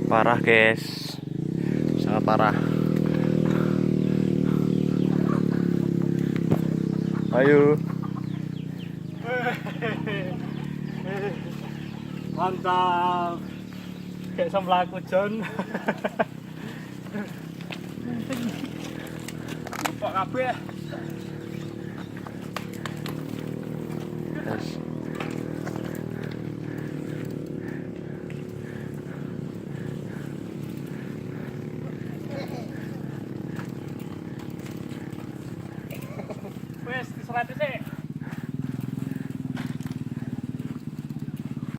Parah guys, sangat parah. Ayo. Mantap. Kayak sembelaku John. Lupa kabeh. Yes.